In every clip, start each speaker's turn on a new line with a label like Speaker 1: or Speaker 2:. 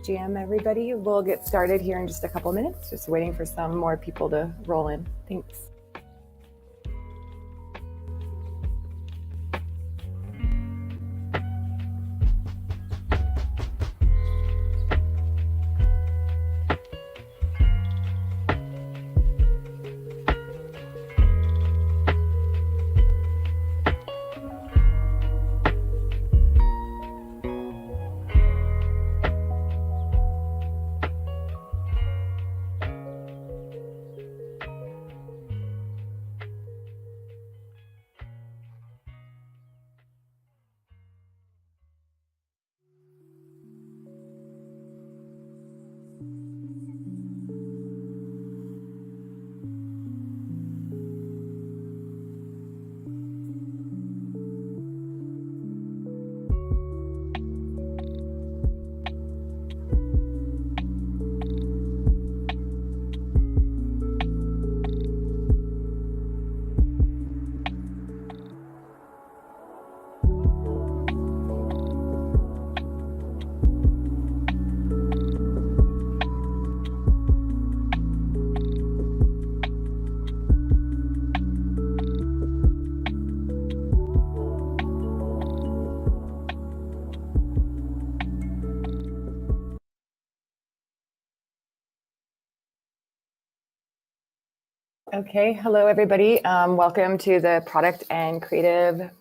Speaker 1: GM, everybody. We'll get started here in just a couple minutes, just waiting for some more people to roll in. Thanks. Okay, hello everybody. Welcome to the Product and Creative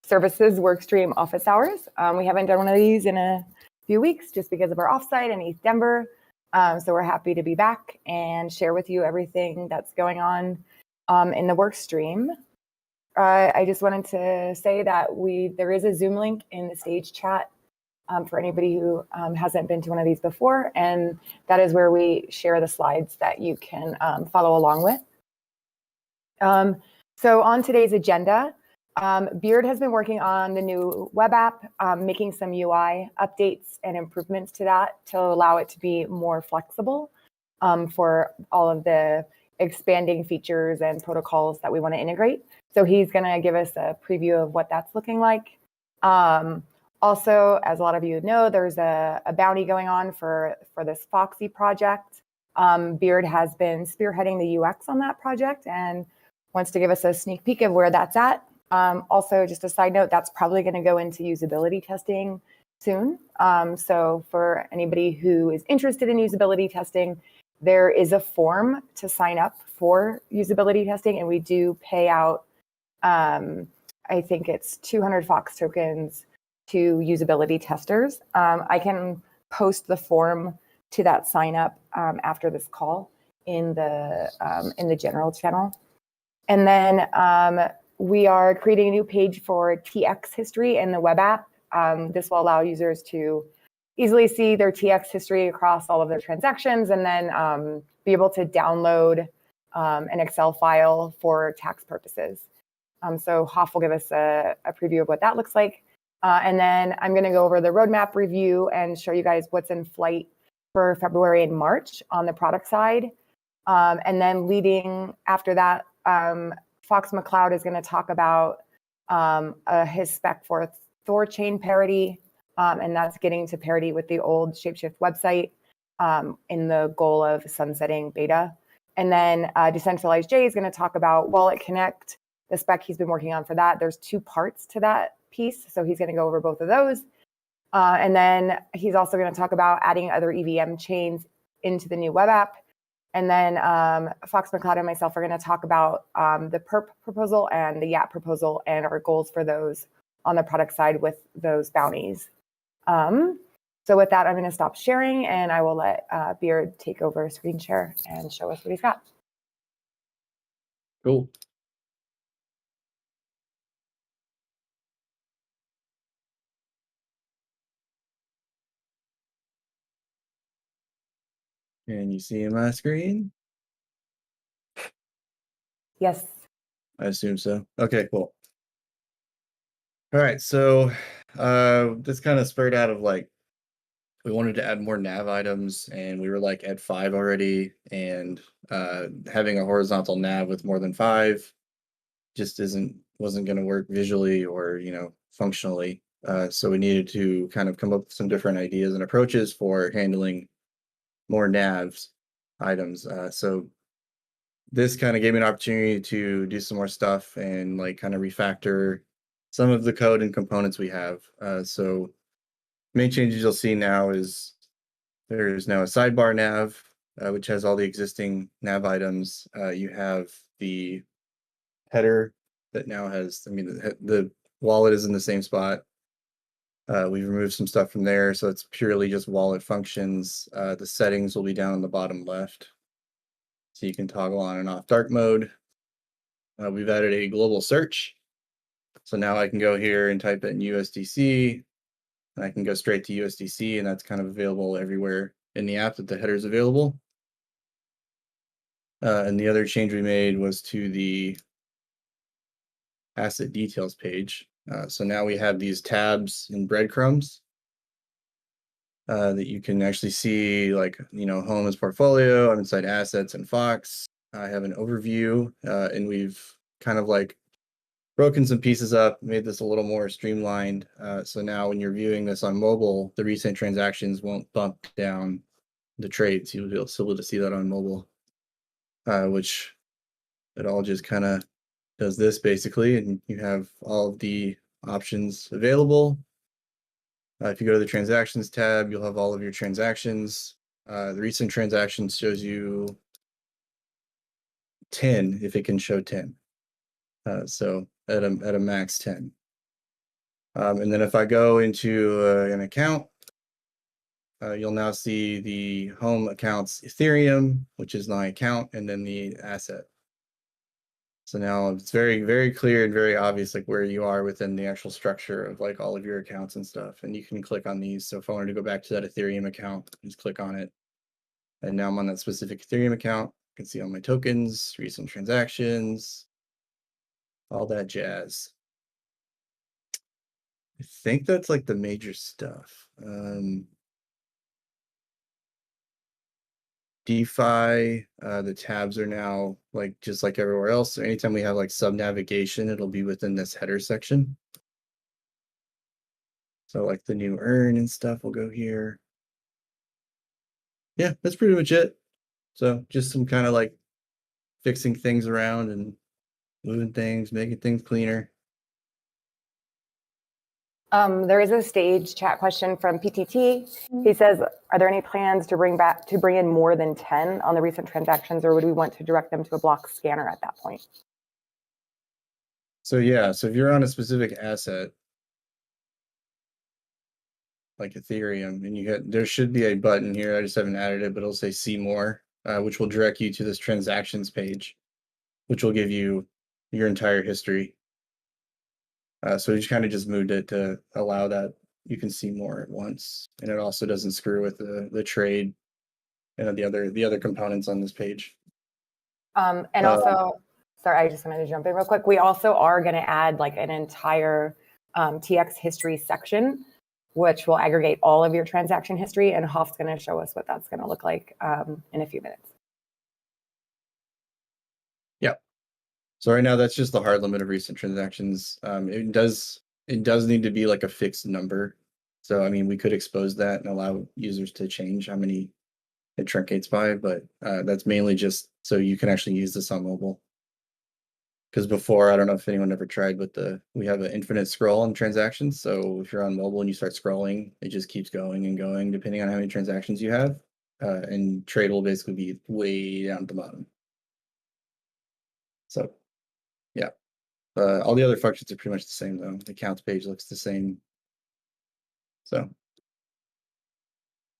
Speaker 1: Services Workstream Office Hours. We haven't done one of these in a few weeks just because of our offsite in East Denver. So we're happy to be back and share with you everything that's going on in the workstream. I just wanted to say that there is a Zoom link in the stage chat for anybody who hasn't been to one of these before, and that is where we share the slides that you can follow along with. So on today's agenda, Beard has been working on the new web app, making some UI updates and improvements to that to allow it to be more flexible. for all of the expanding features and protocols that we want to integrate. So he's going to give us a preview of what that's looking like. Also, as a lot of you know, there's a bounty going on for this Foxy project. Beard has been spearheading the UX on that project and wants to give us a sneak peek of where that's at. Also, just a side note, that's probably going to go into usability testing soon. So for anybody who is interested in usability testing, there is a form to sign up for usability testing, and we do pay out, I think it's 200 Fox tokens to usability testers. I can post the form to that sign up after this call in the general channel. And then we are creating a new page for TX history in the web app. This will allow users to easily see their TX history across all of their transactions, and then be able to download an Excel file for tax purposes. So Hoff will give us a preview of what that looks like. And then I'm going to go over the roadmap review and show you guys what's in flight for February and March on the product side. And then leading after that, Fox McCloud is going to talk about his spec for Thorchain parity, and that's getting to parity with the old ShapeShift website in the goal of sunsetting beta. And then Decentralized J is going to talk about Wallet Connect, the spec he's been working on for that. There's two parts to that piece, so he's going to go over both of those. And then he's also going to talk about adding other EVM chains into the new web app. And then Fox McCloud and myself are going to talk about the perp proposal and the YAP proposal and our goals for those on the product side with those bounties. So with that, I'm going to stop sharing, and I will let Beard take over screen share and show us what he's got.
Speaker 2: Cool. Can you see my screen?
Speaker 1: Yes.
Speaker 2: I assume so. Okay, cool. All right, so this kind of spurred out of like, we wanted to add more nav items, and we were like at 5 already, and having a horizontal nav with more than 5 just wasn't going to work visually or functionally. So we needed to kind of come up with some different ideas and approaches for handling more navs items. So this kind of gave me an opportunity to do some more stuff and like kind of refactor some of the code and components we have. So main changes you'll see now is there's now a sidebar nav, which has all the existing nav items. You have the header that now has, the wallet is in the same spot. We've removed some stuff from there, so it's purely just wallet functions. The settings will be down in the bottom left, so you can toggle on and off dark mode. We've added a global search, so now I can go here and type in USDC, and I can go straight to USDC, and that's kind of available everywhere in the app that the header is available. And the other change we made was to the asset details page. So now we have these tabs and breadcrumbs that you can actually see, like, home is portfolio, I'm inside assets and Fox. I have an overview, and we've kind of like broken some pieces up, made this a little more streamlined. So now when you're viewing this on mobile, the recent transactions won't bump down the trades. You'll be able to see that on mobile, which it all just kind of does this basically, and you have all of the options available. If you go to the transactions tab, you'll have all of your transactions. The recent transactions shows you 10 if it can show 10. So at a max 10. And then if I go into an account, you'll now see the home accounts Ethereum, which is my account, and then the asset. So now it's very, very clear and very obvious like where you are within the actual structure of like all of your accounts and stuff. And you can click on these. So if I wanted to go back to that Ethereum account, just click on it. And now I'm on that specific Ethereum account. I can see all my tokens, recent transactions, all that jazz. I think that's like the major stuff. DeFi, the tabs are now like just like everywhere else. So anytime we have like sub navigation, it'll be within this header section. So like the new earn and stuff will go here. Yeah, that's pretty much it. So just some kind of like fixing things around and moving things, making things cleaner.
Speaker 1: There is a stage chat question from PTT. He says, are there any plans to bring in more than 10 on the recent transactions, or would we want to direct them to a block scanner at that point?
Speaker 2: So yeah, so if you're on a specific asset, like Ethereum, and there should be a button here. I just haven't added it, but it'll say see more, which will direct you to this transactions page, which will give you your entire history. So we just kind of just moved it to allow that you can see more at once, and it also doesn't screw with the trade and the other components on this page.
Speaker 1: And also, sorry, I just wanted to jump in real quick. We also are going to add like an entire TX history section, which will aggregate all of your transaction history, and Hoff's going to show us what that's going to look like in a few minutes.
Speaker 2: Yeah. So right now that's just the hard limit of recent transactions. It does need to be like a fixed number. So I mean, we could expose that and allow users to change how many it truncates by, but that's mainly just so you can actually use this on mobile. Because before, I don't know if anyone ever tried, but we have an infinite scroll on transactions. So if you're on mobile and you start scrolling, it just keeps going and going depending on how many transactions you have. And trade will basically be way down at the bottom. So yeah. All the other functions are pretty much the same though. The accounts page looks the same. So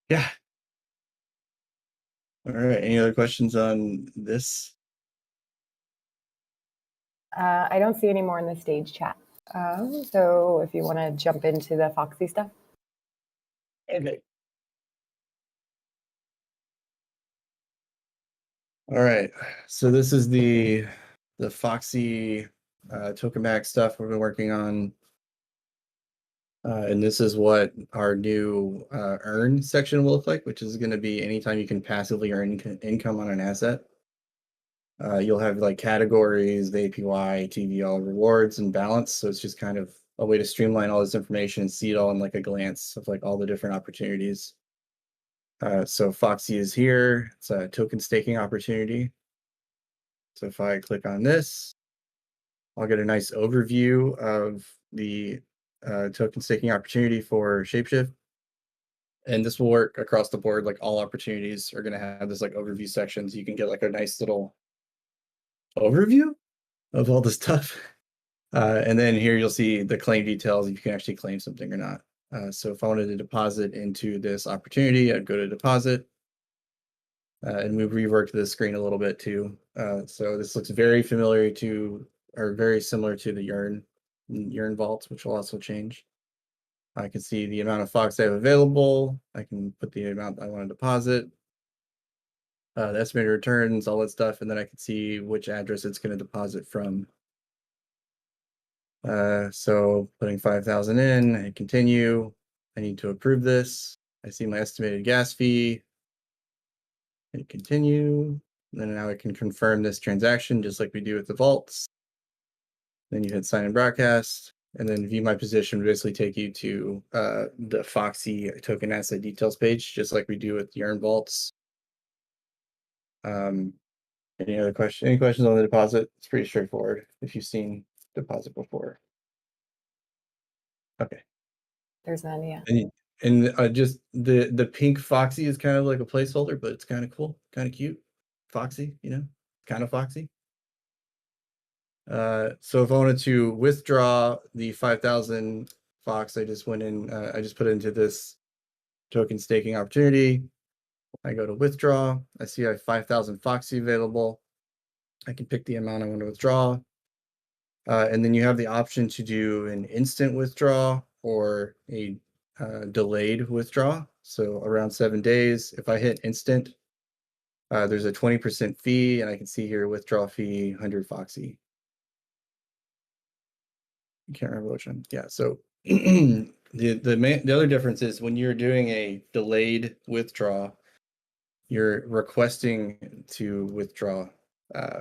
Speaker 2: yeah. All right. Any other questions on this?
Speaker 1: I don't see any more in the stage chat. So if you want to jump into the Foxy stuff.
Speaker 2: Okay. All right. So this is the Foxy tokenback stuff we've been working on. And this is what our new earn section will look like, which is going to be anytime you can passively earn income on an asset. You'll have like categories, the APY, TVL, rewards, and balance. So it's just kind of a way to streamline all this information and see it all in like a glance of like all the different opportunities. So Foxy is here. It's a token staking opportunity. So if I click on this, I'll get a nice overview of the token staking opportunity for ShapeShift. And this will work across the board. Like all opportunities are going to have this like overview section. So you can get like a nice little overview of all the stuff. And then here you'll see the claim details if you can actually claim something or not. So if I wanted to deposit into this opportunity, I'd go to deposit. And we reworked the screen a little bit too. So this looks very familiar to, or very similar to the Yearn vaults, which will also change. I can see the amount of Fox I have available. I can put the amount I want to deposit. The estimated returns, all that stuff, and then I can see which address it's going to deposit from. So putting 5,000 in, I continue. I need to approve this. I see my estimated gas fee. I continue. And then now I can confirm this transaction just like we do with the vaults. Then you hit sign and broadcast, and then view my position would basically take you to the Foxy token asset details page, just like we do with Yearn vaults. Any other questions? Any questions on the deposit? It's pretty straightforward if you've seen deposit before. Okay.
Speaker 1: There's none, yeah.
Speaker 2: And just the pink Foxy is kind of like a placeholder, but it's kind of cool, kind of cute. Foxy, you know, kind of Foxy. So if I wanted to withdraw the 5,000 Fox, I just went in, I just put it into this token staking opportunity. I go to withdraw. I see I have 5,000 Foxy available. I can pick the amount I want to withdraw. And then you have the option to do an instant withdraw or a delayed withdraw. So around 7 days, if I hit instant, there's a 20% fee, and I can see here withdraw fee 100 Foxy. I can't remember which one. Yeah, so the other difference is when you're doing a delayed withdraw, you're requesting to withdraw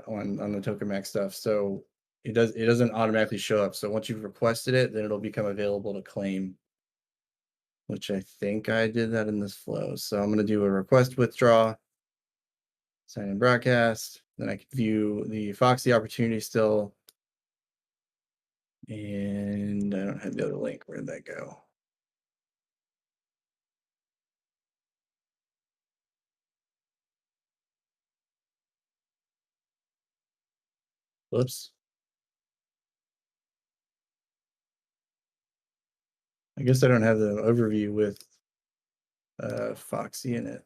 Speaker 2: on the token max stuff. So it doesn't automatically show up. So once you've requested it, then it'll become available to claim, which I think I did that in this flow. So I'm going to do a request withdraw, sign in broadcast. Then I can view the Foxy opportunity still. And I don't have the other link. Where did that go? Whoops. I guess I don't have the overview with Foxy in it.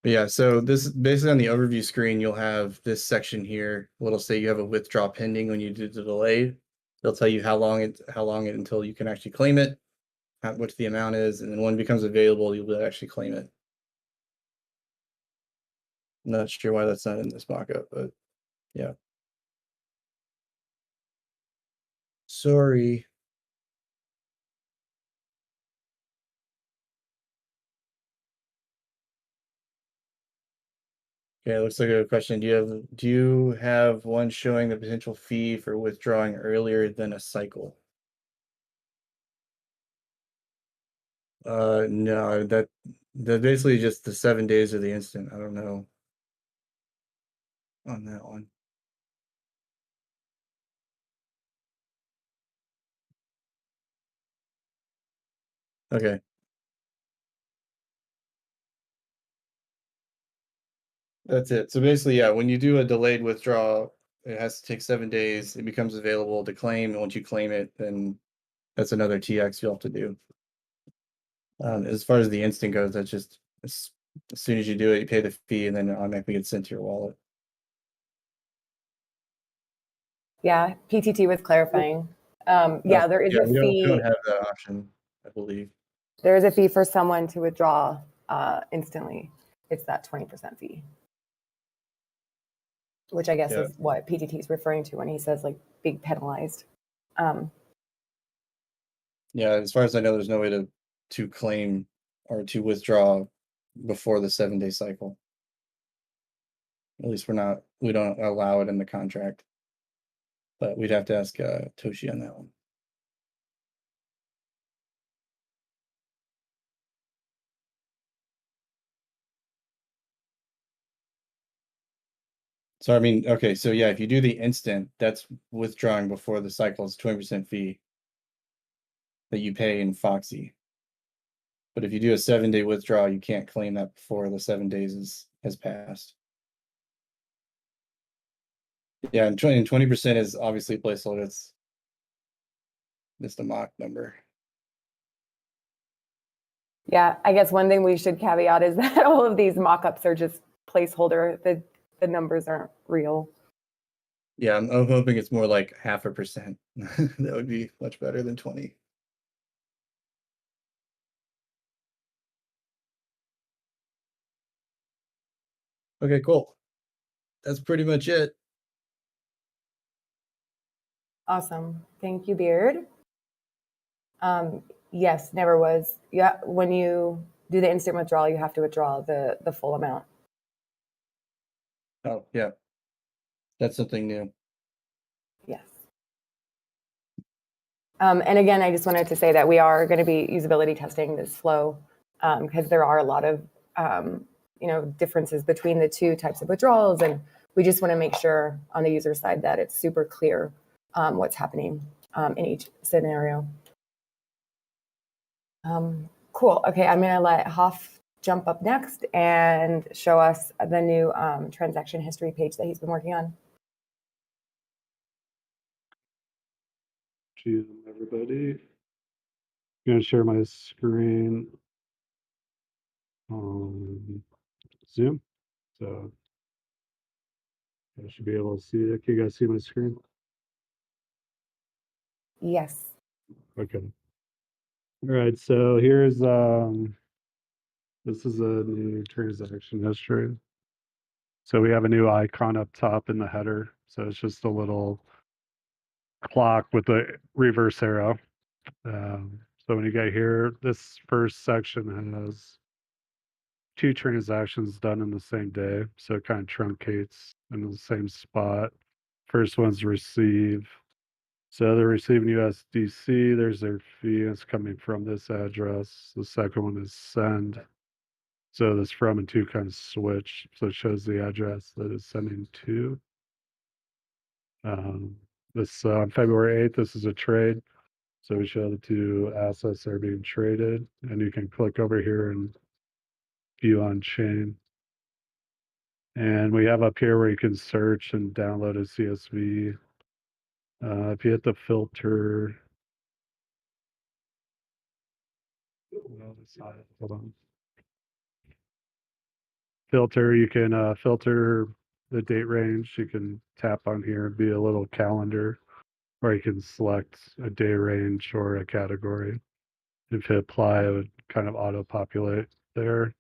Speaker 2: But yeah, so this basically on the overview screen, you'll have this section here. It'll say you have a withdraw pending when you do the delayed. They'll tell you how long it until you can actually claim it, what the amount is, and then when it becomes available, you'll be able to actually claim it. I'm not sure why that's not in this mockup, but yeah. Sorry. Okay, looks like a question. Do you have one showing the potential fee for withdrawing earlier than a cycle? No, that basically just the 7 days of the instant. I don't know on that one. Okay. That's it. So basically, yeah, when you do a delayed withdrawal, it has to take 7 days. It becomes available to claim, and once you claim it, then that's another TX you'll have to do. As far as the instant goes, that's just as soon as you do it, you pay the fee, and then it automatically gets sent to your wallet.
Speaker 1: Yeah, PTT was clarifying. Yeah, there is a
Speaker 2: we
Speaker 1: fee.
Speaker 2: don't have that option, I believe.
Speaker 1: There is a fee for someone to withdraw instantly. It's that 20% fee, which I guess is what PTT is referring to when he says like being penalized.
Speaker 2: Yeah, as far as I know, there's no way to claim or to withdraw before the 7-day cycle. At least we don't allow it in the contract. But we'd have to ask Toshi on that one. So I mean, okay, so yeah, if you do the instant, that's withdrawing before the cycle is 20% fee that you pay in Foxy. But if you do a 7-day withdrawal, you can't claim that before the 7 days has passed. Yeah, and 20% is obviously placeholder. It's just a mock number.
Speaker 1: Yeah, I guess one thing we should caveat is that all of these mock-ups are just placeholder. The numbers aren't real.
Speaker 2: Yeah, I'm hoping it's more like 0.5%. That would be much better than 20. Okay, cool. That's pretty much it.
Speaker 1: Awesome. Thank you, Beard. Yes, never was. Yeah, when you do the instant withdrawal, you have to withdraw the full amount.
Speaker 2: Oh, yeah. That's something new.
Speaker 1: Yes. And again, I just wanted to say that we are going to be usability testing this flow because there are a lot of differences between the two types of withdrawals, and we just want to make sure on the user side that it's super clear what's happening in each scenario. Cool. Okay, I'm going to let Hoff jump up next and show us the new transaction history page that he's been working on.
Speaker 3: Everybody. I'm going to share my screen on Zoom. So I should be able to see it. Can you guys see my screen?
Speaker 1: Yes.
Speaker 3: Okay. All right. So here's this is a new transaction history. So we have a new icon up top in the header. So it's just a little clock with a reverse arrow. So when you get here, this first section has 2 transactions done in the same day, so it kind of truncates in the same spot. First one's receive. So they're receiving USDC, there's their fee, and it's coming from this address. The second one is send. So this from and to kind of switch. So it shows the address that it's sending to. This on February 8th, this is a trade. So we show the 2 assets that are being traded, and you can click over here and view on chain. And we have up here where you can search and download a CSV. If you hit the filter, no, that's not it. Hold on. Filter, you can filter the date range. You can tap on here and be a little calendar, or you can select a day range or a category. If you apply, it would kind of auto-populate there.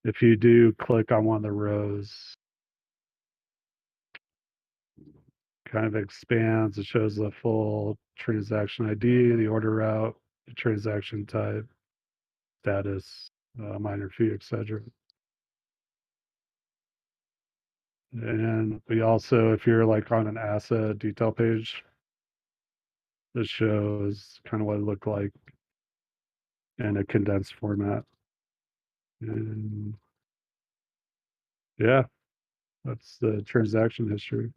Speaker 3: If you do click on one of the rows, kind of expands, it shows the full transaction ID, the order route, the transaction type, status, minor fee, etc. And we also, if you're like on an asset detail page, this shows kind of what it looked like in a condensed format. And yeah, that's the transaction history.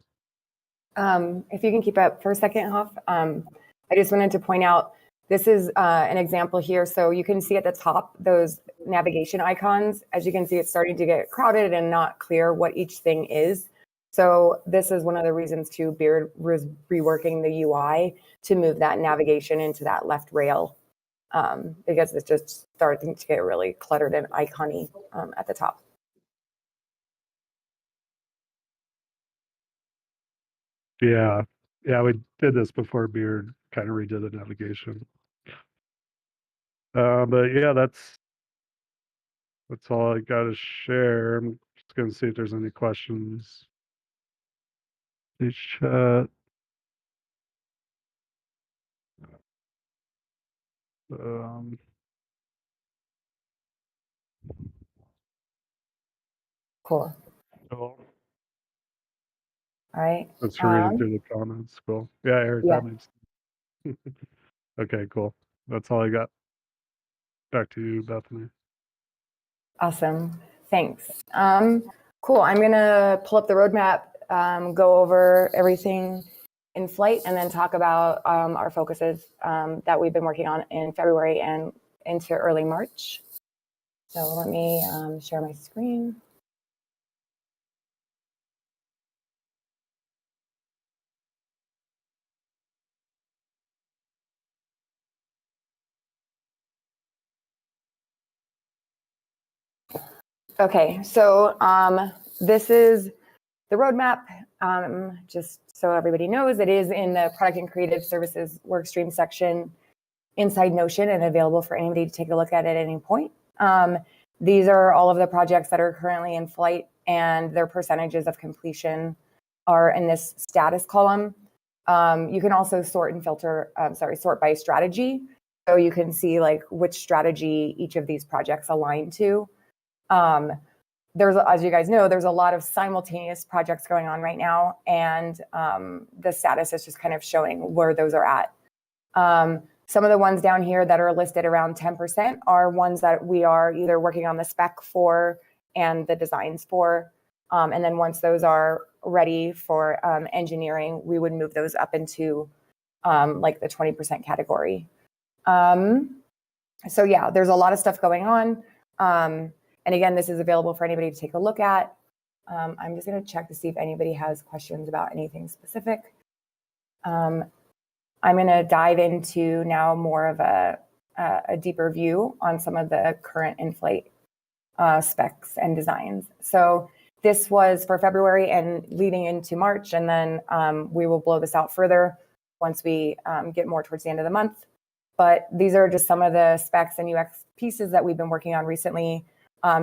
Speaker 1: If you can keep up for a second, Hoff, I just wanted to point out, this is an example here. So you can see at the top, those navigation icons. As you can see, it's starting to get crowded and not clear what each thing is. So this is one of the reasons too, Beard was reworking the UI to move that navigation into that left rail, because it's just starting to get really cluttered and icony at the top.
Speaker 3: Yeah, we did this before Beard kind of redid the navigation. But yeah, that's all I got to share. I'm just going to see if there's any questions. Hey, chat.
Speaker 1: Cool.
Speaker 3: Cool.
Speaker 1: All right.
Speaker 3: Let's read it through the comments. Cool. Yeah, Eric,
Speaker 1: Yeah.
Speaker 3: that makes okay, cool. That's all I got. Back to you, Bethany.
Speaker 1: Awesome. Thanks. Cool. I'm going to pull up the roadmap, go over everything in flight, and then talk about our focuses that we've been working on in February and into early March. So let me share my screen. Okay, so this is the roadmap. Just so everybody knows, it is in the product and creative services workstream section inside Notion and available for anybody to take a look at any point. These are all of the projects that are currently in flight, and their percentages of completion are in this status column. You can also sort and filter, sort by strategy. So you can see like which strategy each of these projects align to. There's, as you guys know, there's a lot of simultaneous projects going on right now, and the status is just kind of showing where those are at. Some of the ones down here that are listed around 10% are ones that we are either working on the spec for and the designs for. And then once those are ready for engineering, we would move those up into like the 20% category. So yeah, there's a lot of stuff going on. And again, this is available for anybody to take a look at. I'm just going to check to see if anybody has questions about anything specific. I'm going to dive into now more of a deeper view on some of the current in-flight specs and designs. So this was for February and leading into March, and then we will blow this out further once we get more towards the end of the month. But these are just some of the specs and UX pieces that we've been working on recently.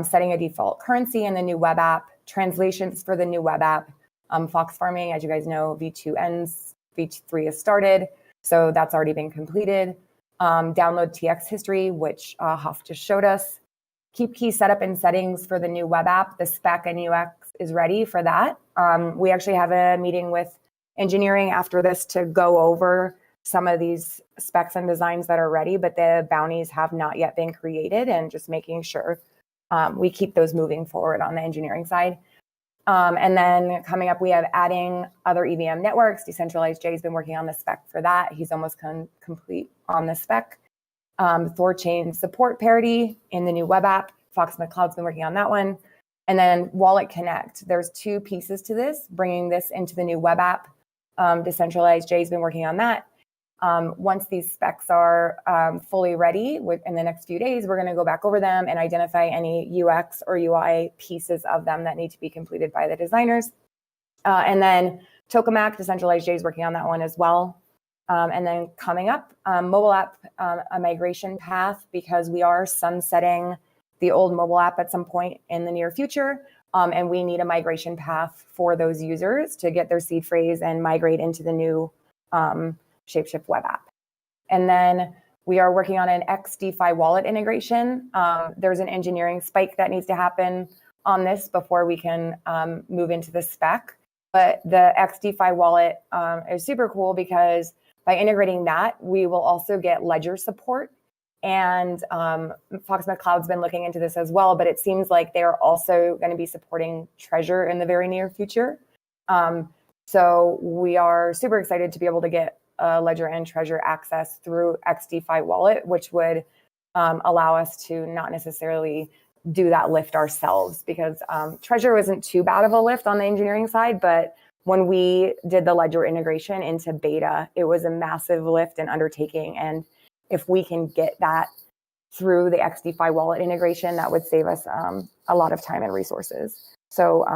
Speaker 1: Setting a default currency in the new web app, translations for the new web app, Fox farming, as you guys know, V2 ends, V3 has started, so that's already been completed. Download TX history, which Hoff just showed us. keep key setup and settings for the new web app. The spec and UX is ready for that. We actually have a meeting with engineering after this to go over some of these specs and designs that are ready, but the bounties have not yet been created, and just making sure we keep those moving forward on the engineering side. And then coming up, we have adding other EVM networks. Decentralized Jay's been working on the spec for that. He's almost complete on the spec. Thorchain support parity in the new web app. Fox McCloud's been working on that one. And then Wallet Connect. There's two pieces to this, bringing this into the new web app. Decentralized Jay's been working on that. Once these specs are fully ready in the next few days, we're going to go back over them and identify any UX or UI pieces of them that need to be completed by the designers. And then Tokamak, Decentralized Jay's working on that one as well. And then coming up, mobile app, a migration path, because we are sunsetting the old mobile app at some point in the near future. And we need a migration path for those users to get their seed phrase and migrate into the new ShapeShift web app. And then we are working on an XDeFi wallet integration. There's an engineering spike that needs to happen on this before we can move into the spec. But the XDeFi wallet is super cool because by integrating that, we will also get ledger support. And Fox McCloud's been looking into this as well, but it seems like they're also going to be supporting Treasure in the very near future. So we are super excited to be able to get Ledger and Treasure access through XDeFi wallet, which would allow us to not necessarily do that lift ourselves, because Treasure wasn't too bad of a lift on the engineering side, but when we did the Ledger integration into beta, it was a massive lift and undertaking. And if we can get that through the XDeFi wallet integration, that would save us a lot of time and resources. So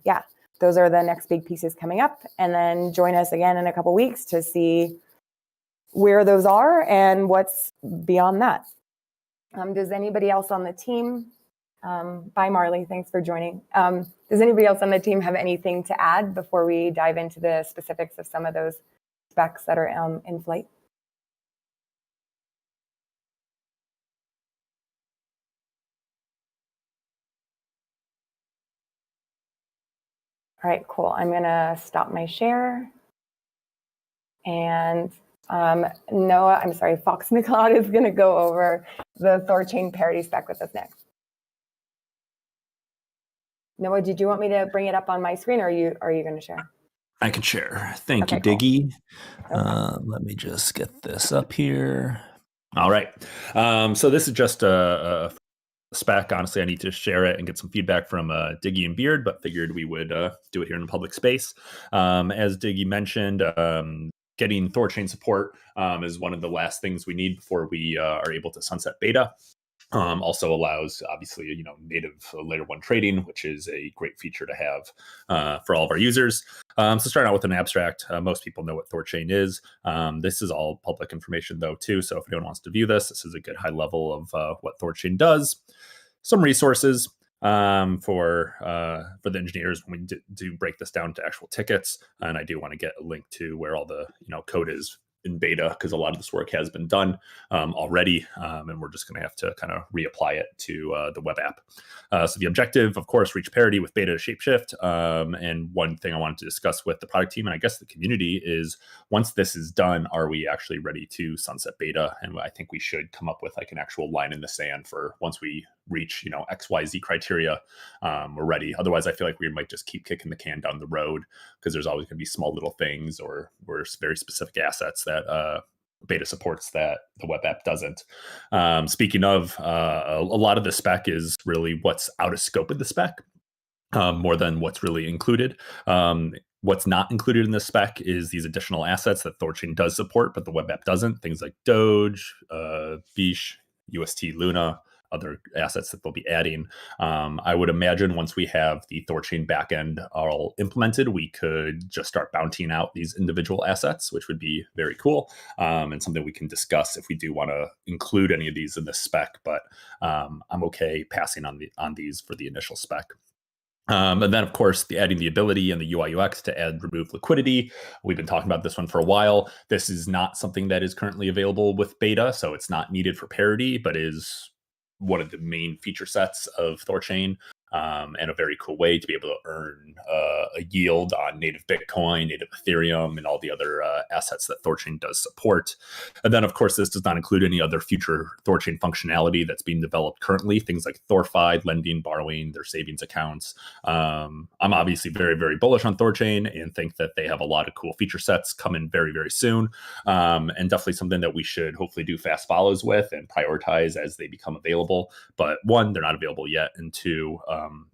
Speaker 1: yeah, those are the next big pieces coming up. And then join us again in a couple weeks to see where those are and what's beyond that. Does anybody else on the team, bye Marley, thanks for joining. Does anybody else on the team have anything to add before we dive into the specifics of some of those specs that are in flight? All right, cool. I'm gonna stop my share. And Noah, I'm sorry, Fox McCloud is gonna go over the Thorchain parity spec with us next. Noah, did you want me to bring it up on my screen, or are you gonna share?
Speaker 4: I can share. Thank
Speaker 1: Okay,
Speaker 4: you,
Speaker 1: cool.
Speaker 4: Diggy.
Speaker 1: Okay.
Speaker 4: Let me just get this up here. All right. So this is just a spec. Honestly, I need to share it and get some feedback from Diggy and Beard, but figured we would do it here in the public space. As Diggy mentioned, getting Thorchain support is one of the last things we need before we are able to sunset beta. Also allows, obviously, native layer one trading, which is a great feature to have for all of our users. So starting out with an abstract, most people know what Thorchain is. This is all public information though too. So if anyone wants to view this is a good high level of what Thorchain does. Some resources for the engineers when we do break this down to actual tickets. And I do want to get a link to where all the code is in beta, because a lot of this work has been done already, and we're just going to have to kind of reapply it to the web app. So the objective, of course, reach parity with beta to ShapeShift. And one thing I wanted to discuss with the product team, and I guess the community, is once this is done, are we actually ready to sunset beta? And I think we should come up with like an actual line in the sand for once we reach XYZ criteria, we're ready. Otherwise, I feel like we might just keep kicking the can down the road, because there's always going to be small little things or very specific assets that beta supports that the web app doesn't. Speaking of, a lot of the spec is really what's out of scope of the spec, more than what's really included. What's not included in the spec is these additional assets that Thorchain does support, but the web app doesn't. Things like Doge, Bish, UST Luna, other assets that they'll be adding. I would imagine once we have the Thorchain backend all implemented, we could just start bountying out these individual assets, which would be very cool, and something we can discuss if we do want to include any of these in the spec. But I'm okay passing on these for the initial spec. And then, of course, adding the ability and the UI UX to add remove liquidity. We've been talking about this one for a while. This is not something that is currently available with beta, so it's not needed for parity, but is one of the main feature sets of Thorchain, and a very cool way to be able to earn a yield on native Bitcoin, native Ethereum, and all the other assets that Thorchain does support. And then, of course, this does not include any other future Thorchain functionality that's being developed currently, things like Thorfi, lending, borrowing, their savings accounts. I'm obviously very, very bullish on Thorchain and think that they have a lot of cool feature sets coming very, very soon, and definitely something that we should hopefully do fast follows with and prioritize as they become available. But one, they're not available yet, and two,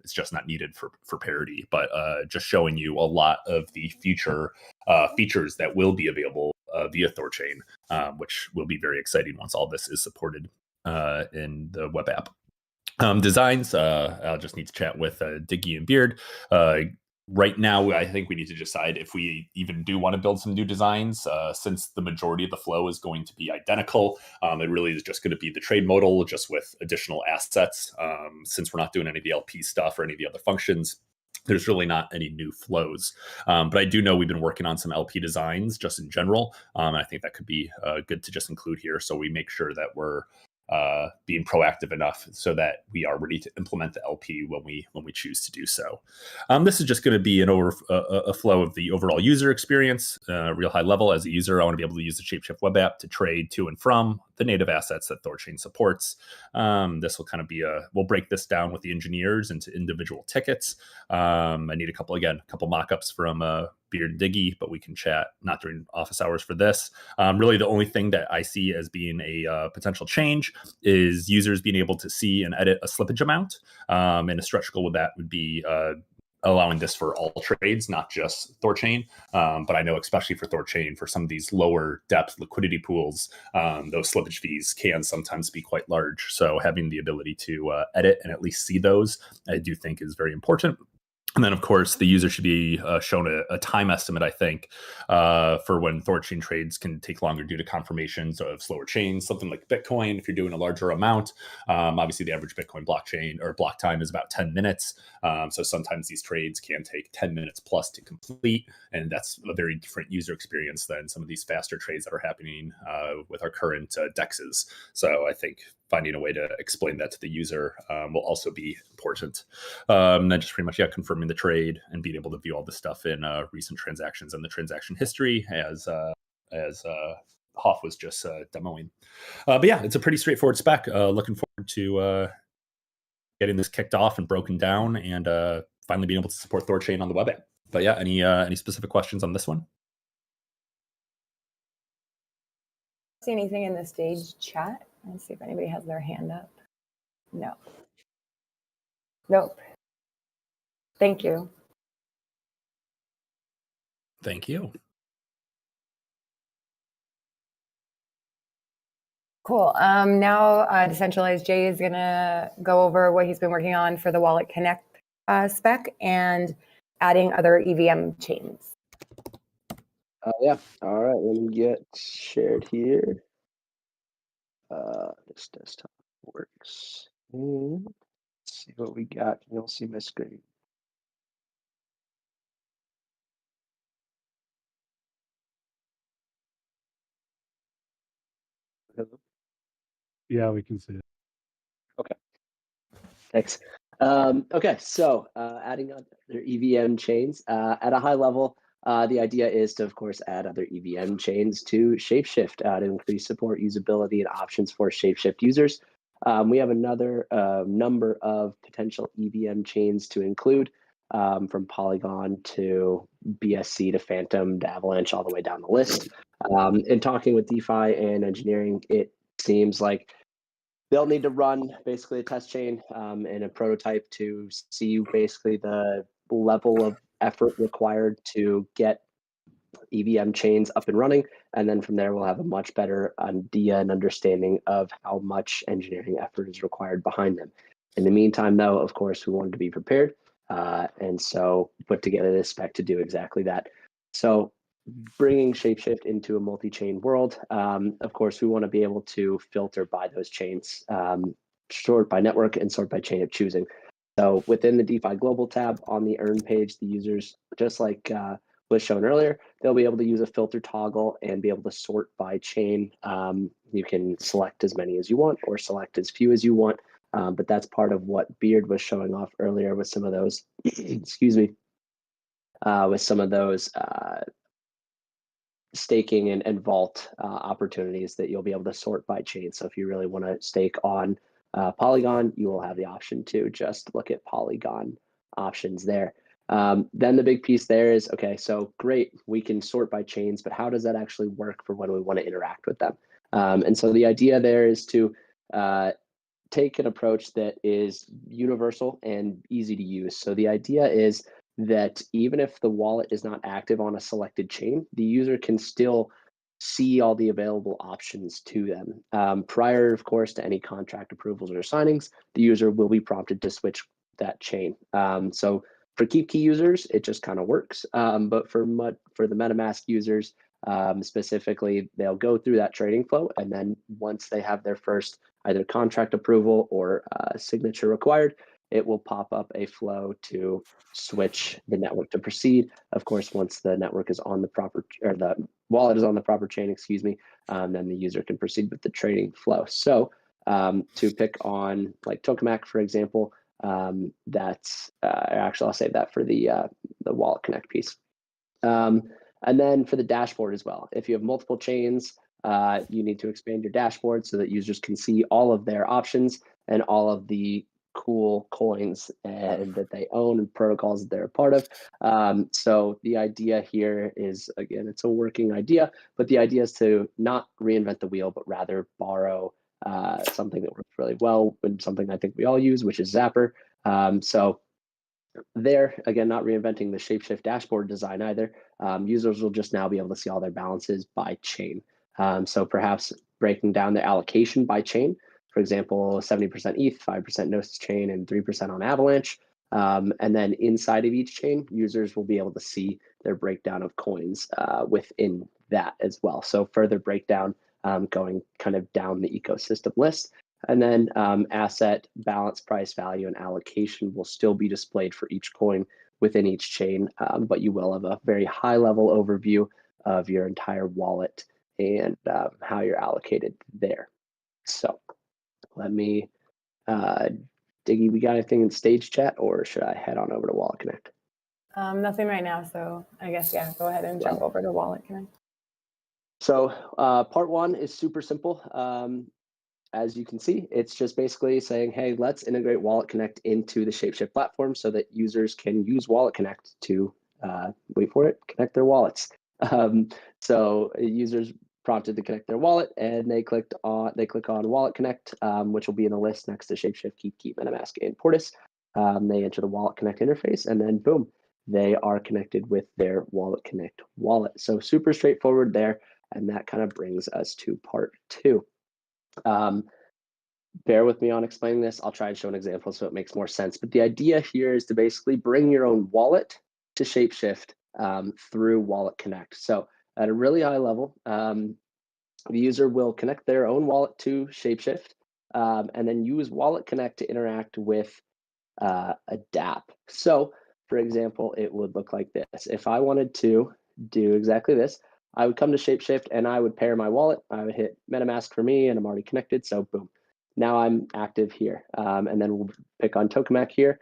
Speaker 4: it's just not needed for parity. But just showing you a lot of the future features that will be available via Thorchain, which will be very exciting once all this is supported in the web app. Designs, I'll just need to chat with Diggy and Beard. Right now, I think we need to decide if we even do want to build some new designs, since the majority of the flow is going to be identical. It really is just going to be the trade modal, just with additional assets. Since we're not doing any of the LP stuff or any of the other functions, there's really not any new flows. But I do know we've been working on some LP designs just in general. I think that could be good to just include here, so we make sure that we're being proactive enough so that we are ready to implement the LP when we choose to do so. This is just going to be a flow of the overall user experience, real high level. As a user, I want to be able to use the ShapeShift web app to trade to and from the native assets that Thorchain supports. This will kind of be we'll break this down with the engineers into individual tickets. I need a couple mock-ups from Beard and Diggy, but we can chat not during office hours for this. Really, the only thing that I see as being a potential change is users being able to see and edit a slippage amount. And a stretch goal with that would be allowing this for all trades, not just Thorchain. But I know especially for Thorchain, for some of these lower depth liquidity pools, those slippage fees can sometimes be quite large. So having the ability to edit and at least see those, I do think is very important. And then, of course, the user should be shown a time estimate, I think, for when Thorchain trades can take longer due to confirmations of slower chains, something like Bitcoin. If you're doing a larger amount, obviously the average Bitcoin blockchain or block time is about 10 minutes. So sometimes these trades can take 10 minutes plus to complete. And that's a very different user experience than some of these faster trades that are happening with our current DEXs. So I think finding a way to explain that to the user will also be important. And then just pretty much, confirming the trade and being able to view all this stuff in recent transactions and the transaction history as Hoff was just demoing. But yeah, it's a pretty straightforward spec. Looking forward to getting this kicked off and broken down and finally being able to support Thorchain on the web app. But yeah, any specific questions on this one?
Speaker 1: See anything in the stage chat? Let's see if anybody has their hand up. No. Nope. Thank you.
Speaker 4: Thank you.
Speaker 1: Cool. Now Decentralized Jay is going to go over what he's been working on for the Wallet Connect spec and adding other EVM chains.
Speaker 5: Yeah. All right. Let me get shared here. This desktop works. And let's see what we got. You'll see my screen. Hello?
Speaker 3: Yeah, we can see it.
Speaker 5: Okay. Thanks. Okay, so adding other EVM chains at a high level, the idea is to, of course, add other EVM chains to ShapeShift to increase support, usability, and options for ShapeShift users. We have another number of potential EVM chains to include, from Polygon to BSC to Phantom to Avalanche, all the way down the list. In talking with DeFi and engineering, it seems like they'll need to run basically a test chain and a prototype to see basically the level of effort required to get EVM chains up and running. And then from there, we'll have a much better idea and understanding of how much engineering effort is required behind them. In the meantime, though, of course, we wanted to be prepared. And so put together this spec to do exactly that. So bringing ShapeShift into a multi-chain world, of course, we want to be able to filter by those chains, sort by network and sort by chain of choosing. So within the DeFi Global tab on the Earn page, the users, just like was shown earlier, they'll be able to use a filter toggle and be able to sort by chain. You can select as many as you want or select as few as you want. But that's part of what Beard was showing off earlier with some of those, excuse me, with some of those staking and vault opportunities that you'll be able to sort by chain. So if you really want to stake on Polygon, you will have the option to just look at Polygon options there. Then the big piece there is, okay, so great, we can sort by chains, but how does that actually work for when we want to interact with them? And so the idea there is to take an approach that is universal and easy to use. So the idea is that even if the wallet is not active on a selected chain, the user can still see all the available options to them. Prior, of course, to any contract approvals or signings, the user will be prompted to switch that chain. So for Keep Key users, it just kind of works. But for the MetaMask users, specifically, they'll go through that trading flow, and then once they have their first either contract approval or signature required, it will pop up a flow to switch the network to proceed. Of course, once the network is on the proper, or the wallet is on the proper chain, excuse me, then the user can proceed with the trading flow. So to pick on like Tokamak, for example, that's actually I'll save that for the Wallet Connect piece. And then for the dashboard as well, if you have multiple chains, you need to expand your dashboard so that users can see all of their options and all of the cool coins that they own and protocols that they're a part of. So the idea here is, again, it's a working idea, but the idea is to not reinvent the wheel, but rather borrow something that works really well and something I think we all use, which is Zapper. So there, again, not reinventing the ShapeShift dashboard design either. Users will just now be able to see all their balances by chain. So perhaps breaking down the allocation by chain, for example, 70% ETH, 5% Gnosis chain, and 3% on Avalanche. And then inside of each chain, users will be able to see their breakdown of coins within that as well. So further breakdown going kind of down the ecosystem list. And then asset, balance, price, value, and allocation will still be displayed for each coin within each chain, but you will have a very high-level overview of your entire wallet and how you're allocated there. So let me, Diggy, we got anything in stage chat, or should I head on over to Wallet Connect?
Speaker 1: Nothing right now, so I guess, yeah, go ahead and jump over to Wallet Connect.
Speaker 5: So part one is super simple. As you can see, it's just basically saying, hey, let's integrate Wallet Connect into the ShapeShift platform so that users can use Wallet Connect to, wait for it, connect their wallets. So users prompted to connect their wallet, and they click on Wallet Connect, which will be in the list next to ShapeShift, Keep, MetaMask, and Portis. They enter the Wallet Connect interface, and then boom, they are connected with their Wallet Connect wallet. So super straightforward there, and that kind of brings us to part two. Bear with me on explaining this. I'll try and show an example so it makes more sense. But the idea here is to basically bring your own wallet to ShapeShift through Wallet Connect. So at a really high level, the user will connect their own wallet to ShapeShift and then use Wallet Connect to interact with a dApp. So for example, it would look like this. If I wanted to do exactly this, I would come to ShapeShift and I would pair my wallet. I would hit MetaMask for me, and I'm already connected. So boom, now I'm active here. And then we'll pick on Tokamak here.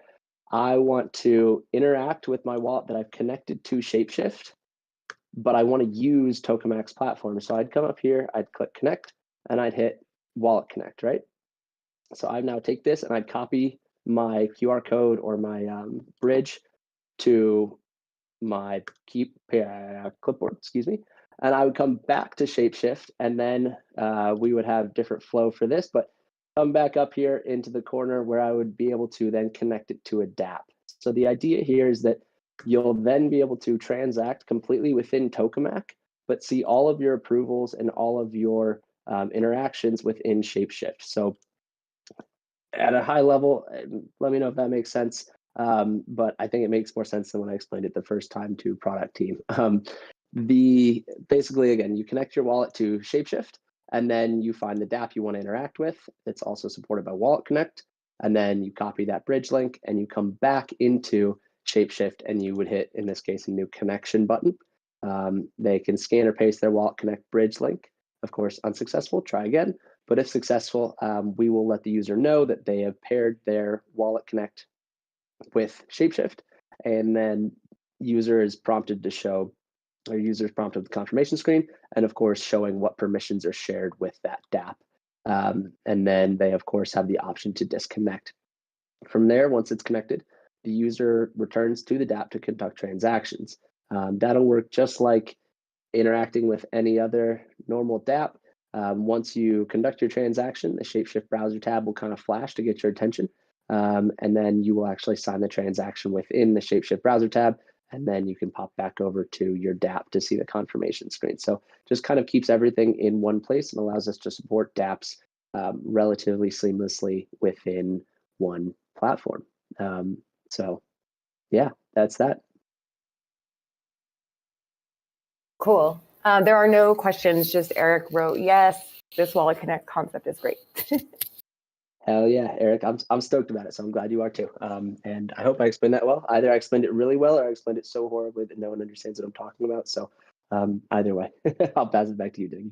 Speaker 5: I want to interact with my wallet that I've connected to ShapeShift, but I want to use Tokamak's platform. So I'd come up here, I'd click Connect, and I'd hit Wallet Connect, right? So I now take this and I'd copy my QR code or my bridge to my clipboard, excuse me, and I would come back to ShapeShift, and then we would have different flow for this, but come back up here into the corner where I would be able to then connect it to a dApp. So the idea here is that you'll then be able to transact completely within Tokamak, but see all of your approvals and all of your interactions within ShapeShift. So at a high level, let me know if that makes sense. But I think it makes more sense than when I explained it the first time to product team. Basically, again, you connect your wallet to ShapeShift, and then you find the dApp you want to interact with. It's also supported by Wallet Connect. And then you copy that bridge link and you come back into ShapeShift, and you would hit, in this case, a new connection button. They can scan or paste their Wallet Connect bridge link. Of course, unsuccessful, try again. But if successful, we will let the user know that they have paired their Wallet Connect with ShapeShift, and then user is prompted to show, or user is prompted with the confirmation screen, and of course showing what permissions are shared with that DApp. And then they of course have the option to disconnect. From there, once it's connected, the user returns to the DApp to conduct transactions. That'll work just like interacting with any other normal DApp. Once you conduct your transaction, the ShapeShift browser tab will kind of flash to get your attention. And then you will actually sign the transaction within the ShapeShift browser tab. And then you can pop back over to your DApp to see the confirmation screen. So just kind of keeps everything in one place and allows us to support DApps relatively seamlessly within one platform. So yeah, that's that.
Speaker 1: Cool. There are no questions, just Eric wrote, yes, this Wallet Connect concept is great.
Speaker 5: Hell yeah, Eric, I'm stoked about it, so I'm glad you are too. And I hope I explained that well. Either I explained it really well or I explained it so horribly that no one understands what I'm talking about. So either way, I'll pass it back to you, Diggy.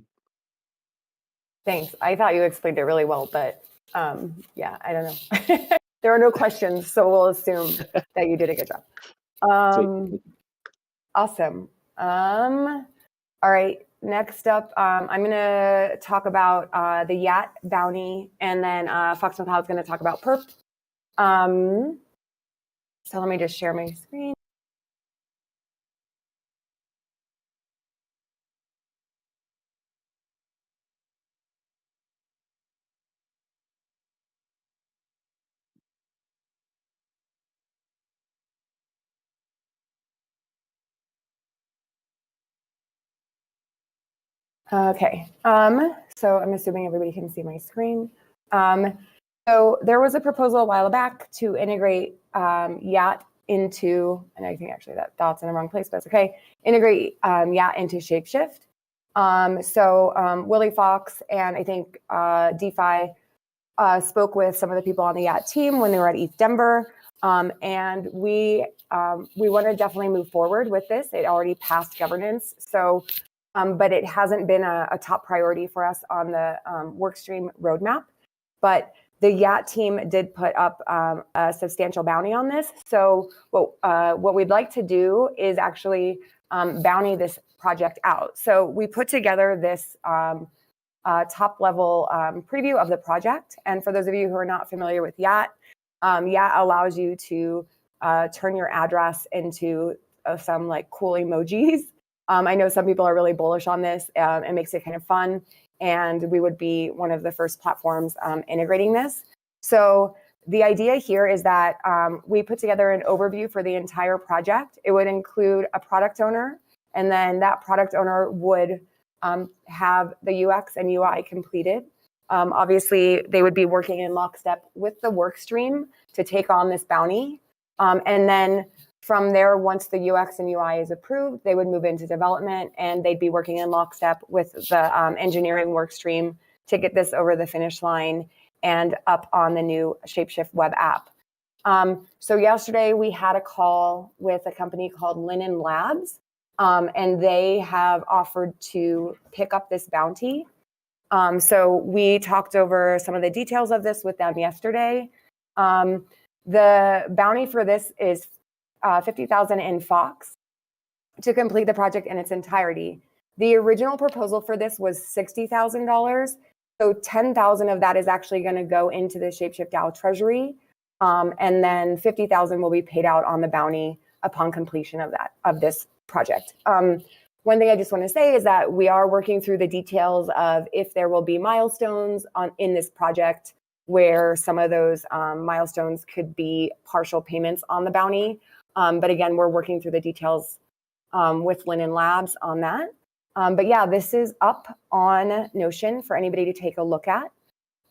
Speaker 1: Thanks. I thought you explained it really well, but yeah, I don't know. There are no questions, so we'll assume that you did a good job. Awesome. All right, next up, I'm going to talk about the YAT bounty, and then Fox McCloud's going to talk about perp. So let me just share my screen. Okay, so I'm assuming everybody can see my screen. So there was a proposal a while back to integrate YAT into, and I think actually that dot's in the wrong place, but it's okay, integrate YAT into ShapeShift. So Willie Fox and I think DeFi spoke with some of the people on the YAT team when they were at ETH Denver, and we want to definitely move forward with this. It already passed governance, so but it hasn't been a top priority for us on the workstream roadmap. But the YAT team did put up a substantial bounty on this. So what we'd like to do is actually bounty this project out. So we put together this top level preview of the project. And for those of you who are not familiar with YAT, YAT allows you to turn your address into some like cool emojis. I know some people are really bullish on this. It makes it kind of fun. And we would be one of the first platforms integrating this. So the idea here is that we put together an overview for the entire project. It would include a product owner, and then that product owner would have the UX and UI completed. Obviously, they would be working in lockstep with the work stream to take on this bounty. And then from there, once the UX and UI is approved, they would move into development, and they'd be working in lockstep with the engineering work stream to get this over the finish line and up on the new ShapeShift web app. So yesterday we had a call with a company called Linen Labs, and they have offered to pick up this bounty. So we talked over some of the details of this with them yesterday. The bounty for this is 50,000 in Fox to complete the project in its entirety. The original proposal for this was $60,000. So 10,000 of that is actually going to go into the ShapeShift DAO treasury. And then 50,000 will be paid out on the bounty upon completion of this project. One thing I just want to say is that we are working through the details of if there will be milestones in this project where some of those milestones could be partial payments on the bounty. But again, we're working through the details with Linen Labs on that. But yeah, this is up on Notion for anybody to take a look at.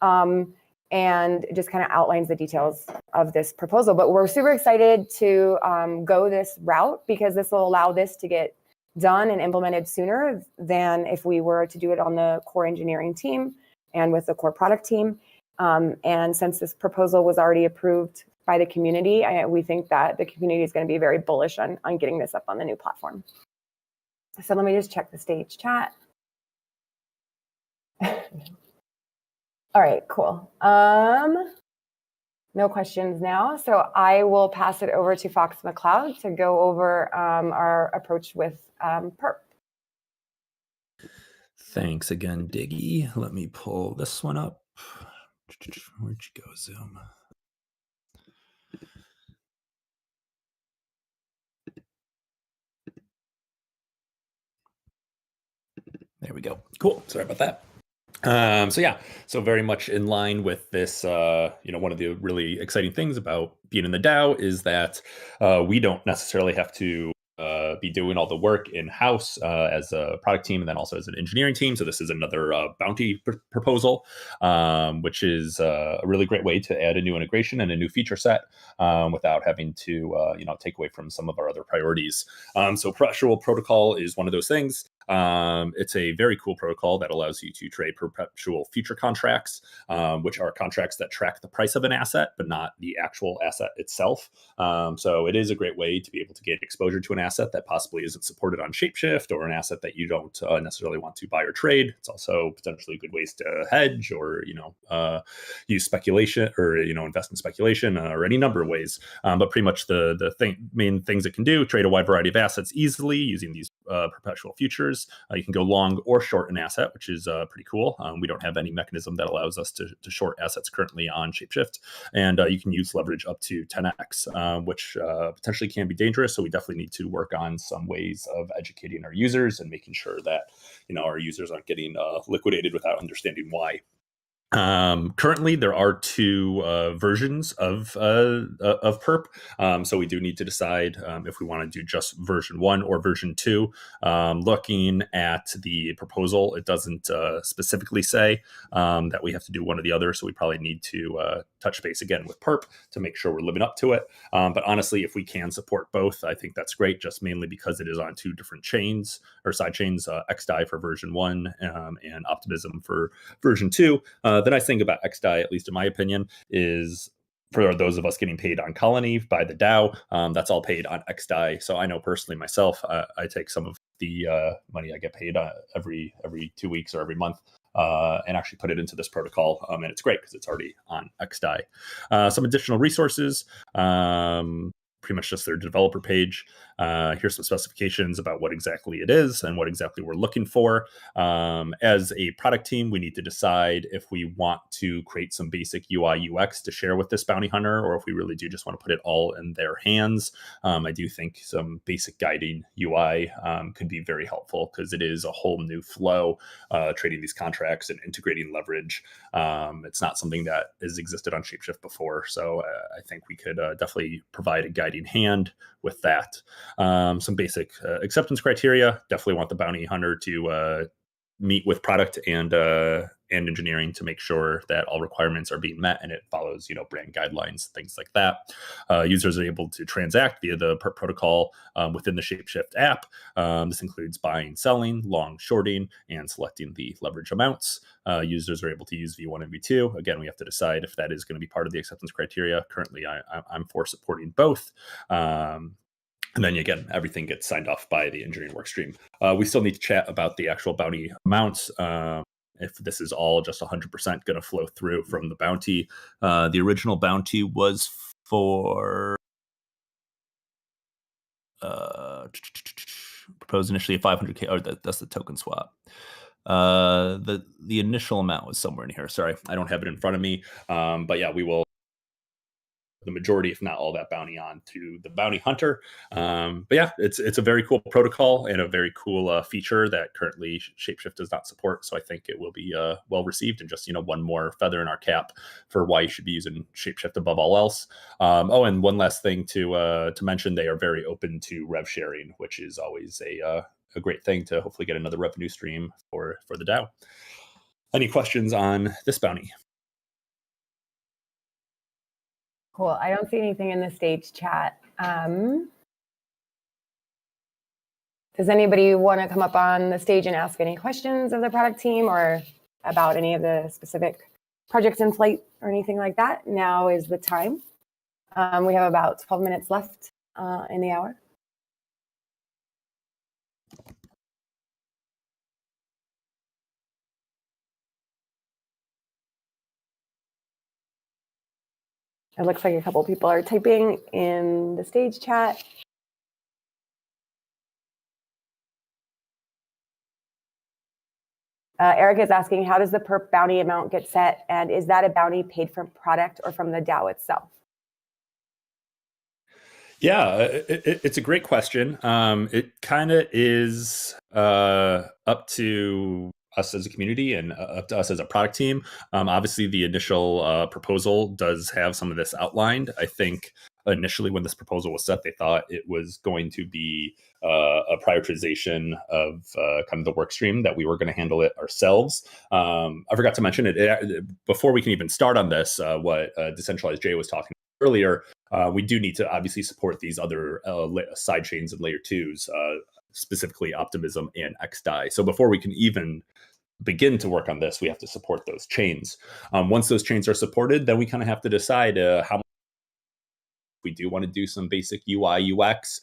Speaker 1: And it just kind of outlines the details of this proposal. But we're super excited to go this route because this will allow this to get done and implemented sooner than if we were to do it on the core engineering team and with the core product team. And since this proposal was already approved by the community, we think that the community is going to be very bullish on getting this up on the new platform. So let me just check the stage chat. All right, cool. No questions now. So I will pass it over to Fox McCloud to go over our approach with perp.
Speaker 4: Thanks again, Diggy. Let me pull this one up. Where'd you go, Zoom? There we go. Cool. Sorry about that. So very much in line with this, one of the really exciting things about being in the DAO is that we don't necessarily have to be doing all the work in-house as a product team and then also as an engineering team. So this is another bounty proposal, which is a really great way to add a new integration and a new feature set without having to, take away from some of our other priorities. So Perpetual Protocol is one of those things. It's a very cool protocol that allows you to trade perpetual future contracts, which are contracts that track the price of an asset, but not the actual asset itself. So it is a great way to be able to get exposure to an asset that possibly isn't supported on ShapeShift or an asset that you don't necessarily want to buy or trade. It's also potentially good ways to hedge or, use speculation or, invest in speculation or any number of ways. But pretty much the main things it can do, trade a wide variety of assets easily using these perpetual futures. You can go long or short an asset, which is pretty cool. We don't have any mechanism that allows us to short assets currently on ShapeShift. And you can use leverage up to 10x, which potentially can be dangerous. So we definitely need to work on some ways of educating our users and making sure that, our users aren't getting liquidated without understanding why. Currently, there are two versions of perp. So we do need to decide if we want to do just version 1 or version 2. Looking at the proposal, it doesn't specifically say that we have to do one or the other. So we probably need to touch base again with perp to make sure we're living up to it. But honestly, if we can support both, I think that's great, just mainly because it is on 2 different chains or side chains, XDAI for version 1 and Optimism for version 2. The nice thing about XDAI, at least in my opinion, is for those of us getting paid on Colony by the DAO, that's all paid on XDAI. So I know personally myself, I take some of the money I get paid every 2 weeks or every month and actually put it into this protocol. And it's great because it's already on XDAI. Some additional resources. Pretty much just their developer page. Here's some specifications about what exactly it is and what exactly we're looking for. As a product team, we need to decide if we want to create some basic UI UX to share with this bounty hunter, or if we really do just want to put it all in their hands. I do think some basic guiding UI could be very helpful because it is a whole new flow, trading these contracts and integrating leverage. It's not something that has existed on ShapeShift before. So I think we could definitely provide a guiding hand with that. Some basic acceptance criteria. Definitely want the bounty hunter to meet with product and engineering to make sure that all requirements are being met and it follows, brand guidelines, things like that. Users are able to transact via the perp protocol within the ShapeShift app. This includes buying, selling, long, shorting, and selecting the leverage amounts. Users are able to use V1 and V2. Again, we have to decide if that is going to be part of the acceptance criteria. Currently, I'm for supporting both. And then again, everything gets signed off by the engineering workstream. We still need to chat about the actual bounty amounts. If this is all just 100% going to flow through from the bounty. The original bounty was for proposed initially a 500K. Oh, that's the token swap. The initial amount was somewhere in here. Sorry, I don't have it in front of me. But yeah, we will the majority, if not all, that bounty on to the bounty hunter. But yeah, it's a very cool protocol and a very cool feature that currently ShapeShift does not support. So I think it will be well received and just one more feather in our cap for why you should be using ShapeShift above all else. And one last thing to mention, they are very open to rev sharing, which is always a great thing to hopefully get another revenue stream for the DAO. Any questions on this bounty?
Speaker 1: Cool. I don't see anything in the stage chat. Does anybody want to come up on the stage and ask any questions of the product team or about any of the specific projects in flight or anything like that? Now is the time. We have about 12 minutes left in the hour. It looks like a couple people are typing in the stage chat. Eric is asking, how does the perp bounty amount get set? And is that a bounty paid from product or from the DAO itself?
Speaker 4: Yeah, it's a great question. It kind of is up to us as a community and up to us as a product team. Obviously, the initial proposal does have some of this outlined. I think initially when this proposal was set, they thought it was going to be a prioritization of kind of the work stream that we were going to handle it ourselves. I forgot to mention it before we can even start on this, what Decentralized Jay was talking about earlier. We do need to obviously support these other side chains and layer twos, specifically Optimism and XDAI. So before we can even begin to work on this, we have to support those chains. Once those chains are supported, then we kind of have to decide how we do want to do some basic UI UX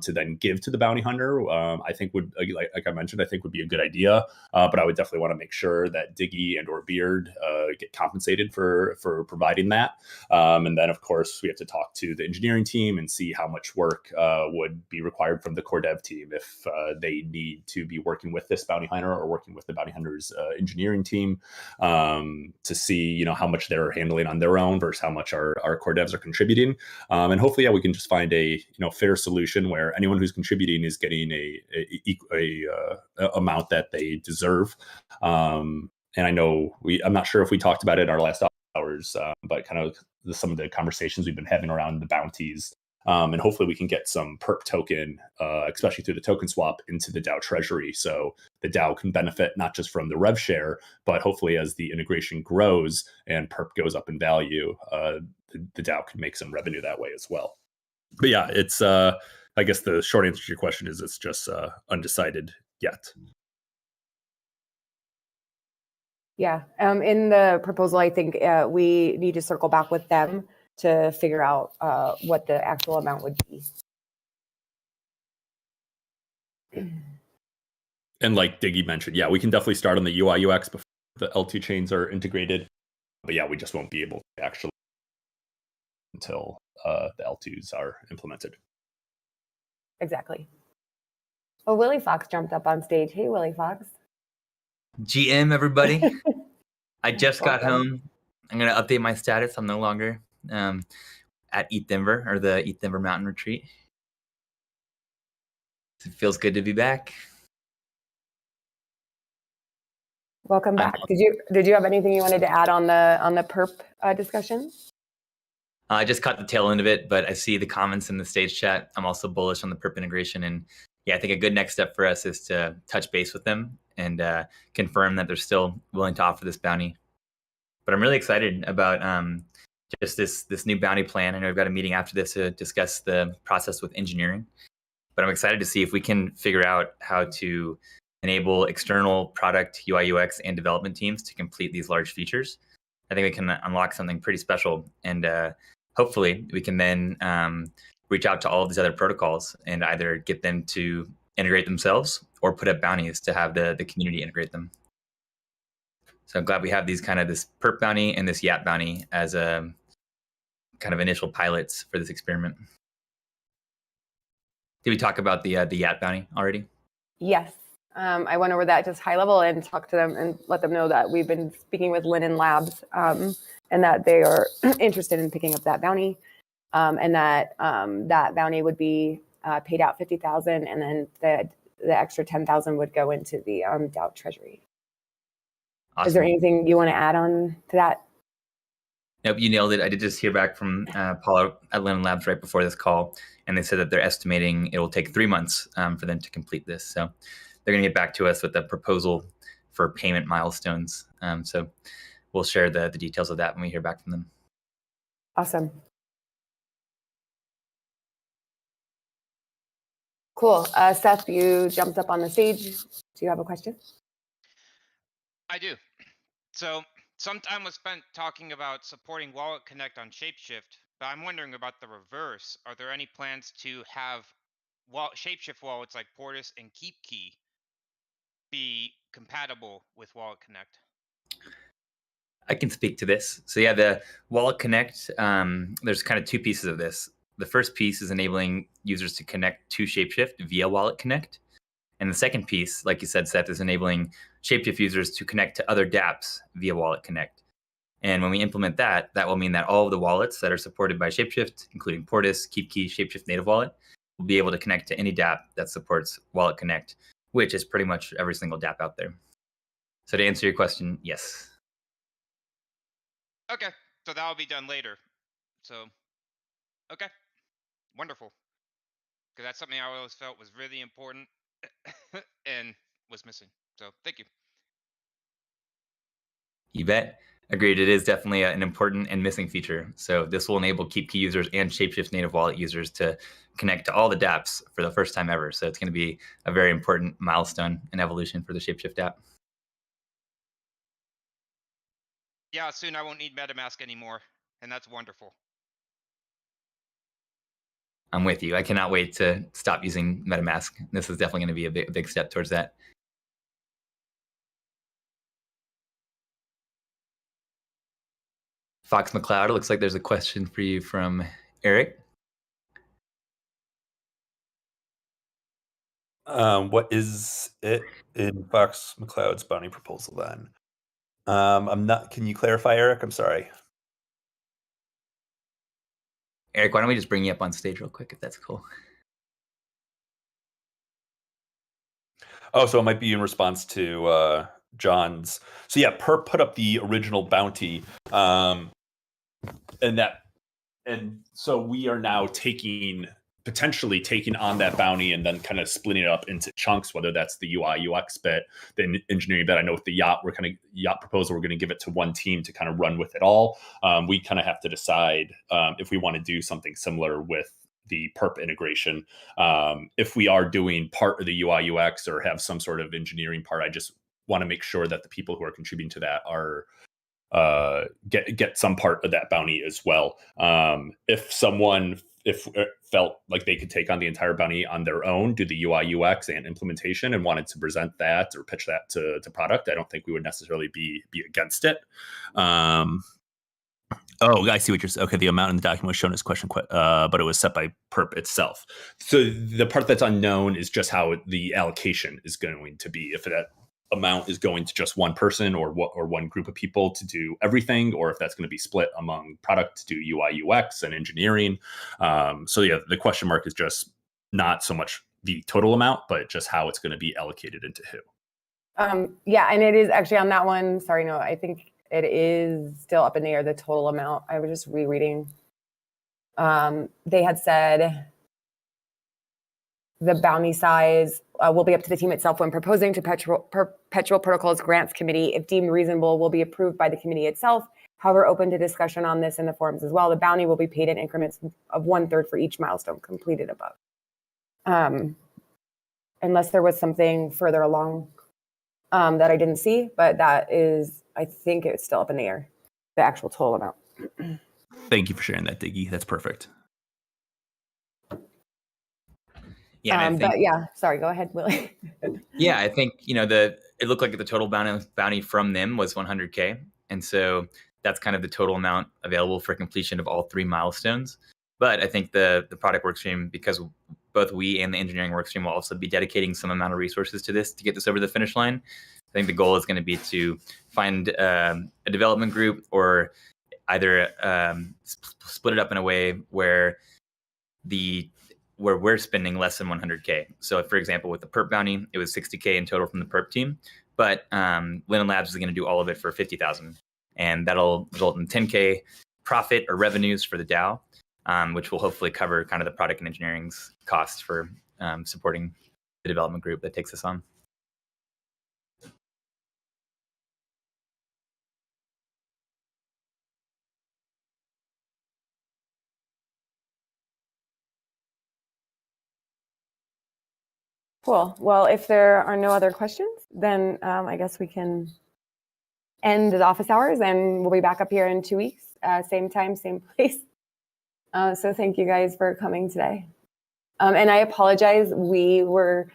Speaker 4: to then give to the bounty hunter. I think would, like I mentioned, I think would be a good idea. But I would definitely want to make sure that Diggy and or Beard get compensated for providing that. And then of course we have to talk to the engineering team and see how much work would be required from the core dev team if they need to be working with this bounty hunter or working with the bounty hunter's engineering team to see how much they're handling on their own versus how much our core devs are contributing. And hopefully, we can just find a fair solution where anyone who's contributing is getting a amount that they deserve. And I know I'm not sure if we talked about it in our last hours, but kind of some of the conversations we've been having around the bounties. And hopefully we can get some perp token, especially through the token swap, into the DAO treasury. So the DAO can benefit not just from the rev share, but hopefully as the integration grows and perp goes up in value, the DAO can make some revenue that way as well. But yeah, it's I guess the short answer to your question is it's just undecided yet.
Speaker 1: Yeah, in the proposal, I think we need to circle back with them to figure out what the actual amount would be.
Speaker 4: And like Diggy mentioned, yeah, we can definitely start on the UI UX before the L2 chains are integrated. But yeah, we just won't be able to actually until the L2s are implemented.
Speaker 1: Exactly. Oh, Willie Fox jumped up on stage. Hey, Willie Fox.
Speaker 6: GM, everybody. I just got home. I'm going to update my status. I'm no longer at ETH Denver or the ETH Denver Mountain Retreat. It feels good to be back.
Speaker 1: Welcome back. Did you have anything you wanted to add on the perp discussion?
Speaker 6: I just caught the tail end of it, but I see the comments in the stage chat. I'm also bullish on the perp integration, and yeah, I think a good next step for us is to touch base with them and confirm that they're still willing to offer this bounty. But I'm really excited about just this new bounty plan. I know we've got a meeting after this to discuss the process with engineering, but I'm excited to see if we can figure out how to enable external product UI UX and development teams to complete these large features. I think we can unlock something pretty special, and hopefully we can then reach out to all of these other protocols and either get them to integrate themselves or put up bounties to have the community integrate them. So I'm glad we have these this perp bounty and this YAT bounty as a kind of initial pilots for this experiment. Did we talk about the YAT bounty already?
Speaker 1: Yes. I went over that just high level and talked to them and let them know that we've been speaking with Linen Labs and that they are interested in picking up that bounty and that that bounty would be paid out $50,000 and then the extra $10,000 would go into the DAO treasury. Awesome. Is there anything you want to add on to that?
Speaker 6: Nope, you nailed it. I did just hear back from Paula at Linen Labs right before this call, and they said that they're estimating it will take 3 months for them to complete this. So they're going to get back to us with a proposal for payment milestones. So we'll share the details of that when we hear back from them.
Speaker 1: Awesome. Cool. Seth, you jumped up on the stage. Do you have a question?
Speaker 7: I do. So some time was spent talking about supporting Wallet Connect on ShapeShift, but I'm wondering about the reverse. Are there any plans to have ShapeShift wallets like Portis and KeepKey be compatible with Wallet Connect?
Speaker 6: I can speak to this. So yeah, the Wallet Connect, there's kind of two pieces of this. The first piece is enabling users to connect to ShapeShift via Wallet Connect. And the second piece, like you said, Seth, is enabling ShapeShift users to connect to other dApps via Wallet Connect. And when we implement that, that will mean that all of the wallets that are supported by ShapeShift, including Portis, KeepKey, ShapeShift Native Wallet, will be able to connect to any dApp that supports Wallet Connect, which is pretty much every single dApp out there. So to answer your question, yes.
Speaker 7: Okay, so that'll be done later. So, okay, wonderful. Because that's something I always felt was really important and was missing. So, thank you.
Speaker 6: You bet. Agreed. It is definitely an important and missing feature. So this will enable KeepKey users and ShapeShift Native Wallet users to connect to all the dApps for the first time ever. So it's going to be a very important milestone and evolution for the ShapeShift app.
Speaker 7: Yeah, soon I won't need MetaMask anymore, and that's wonderful.
Speaker 6: I'm with you. I cannot wait to stop using MetaMask. This is definitely going to be a big step towards that. Fox McCloud, it looks like there's a question for you from Eric.
Speaker 4: What is it in Fox McCloud's bounty proposal then? I'm not. Can you clarify, Eric? I'm sorry.
Speaker 6: Eric, why don't we just bring you up on stage real quick, if that's cool?
Speaker 4: Oh, so it might be in response to John's. So yeah, Perp put up the original bounty, and so we are now potentially taking on that bounty and then kind of splitting it up into chunks, whether that's the UI UX bit, the engineering bit. I know with the yacht proposal, we're going to give it to one team to kind of run with it all. We kind of have to decide if we want to do something similar with the perp integration. If we are doing part of the UI UX or have some sort of engineering part, I just want to make sure that the people who are contributing to that are get some part of that bounty as well. If someone felt like they could take on the entire bounty on their own, do the UI UX and implementation, and wanted to present that or pitch that to product, I don't think we would necessarily be against it. Oh, I see what you're saying. Okay, the amount in the document was shown as question, but it was set by Perp itself. So the part that's unknown is just how the allocation is going to be. If that amount is going to just one person or one group of people to do everything, or if that's going to be split among product to do UI UX and engineering. So yeah, the question mark is just not so much the total amount, but just how it's going to be allocated into who.
Speaker 1: Yeah, and it is actually on that one. Sorry, no, I think it is still up in the air, the total amount. I was just rereading. They had said the bounty size will be up to the team itself when proposing to Perpetual Protocols Grants Committee. If deemed reasonable, will be approved by the committee itself. However, open to discussion on this in the forums as well. The bounty will be paid in increments of 1/3 for each milestone completed above. Unless there was something further along that I didn't see, but that is, I think it's still up in the air, the actual total amount.
Speaker 4: Thank you for sharing that, Diggy. That's perfect.
Speaker 6: Yeah,
Speaker 1: but yeah, sorry, go ahead, Willie.
Speaker 6: Yeah, I think, it looked like the total bounty from them was 100K. And so that's kind of the total amount available for completion of all 3 milestones. But I think the product workstream, because both we and the engineering workstream will also be dedicating some amount of resources to this to get this over the finish line. I think the goal is going to be to find a development group or either split it up in a way where we're spending less than 100K. So for example, with the perp bounty, it was 60K in total from the perp team, but Linen Labs is going to do all of it for 50,000, and that'll result in 10K profit or revenues for the DAO, which will hopefully cover kind of the product and engineering's costs for supporting the development group that takes us on.
Speaker 1: Cool. Well, if there are no other questions, then I guess we can end the office hours, and we'll be back up here in 2 weeks, same time, same place. So thank you guys for coming today. And I apologize. We were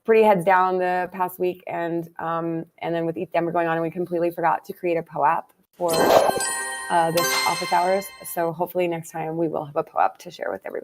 Speaker 1: pretty heads down the past week, and then with ETH Denver going on, and we completely forgot to create a POAP for this office hours. So hopefully next time we will have a POAP to share with everybody.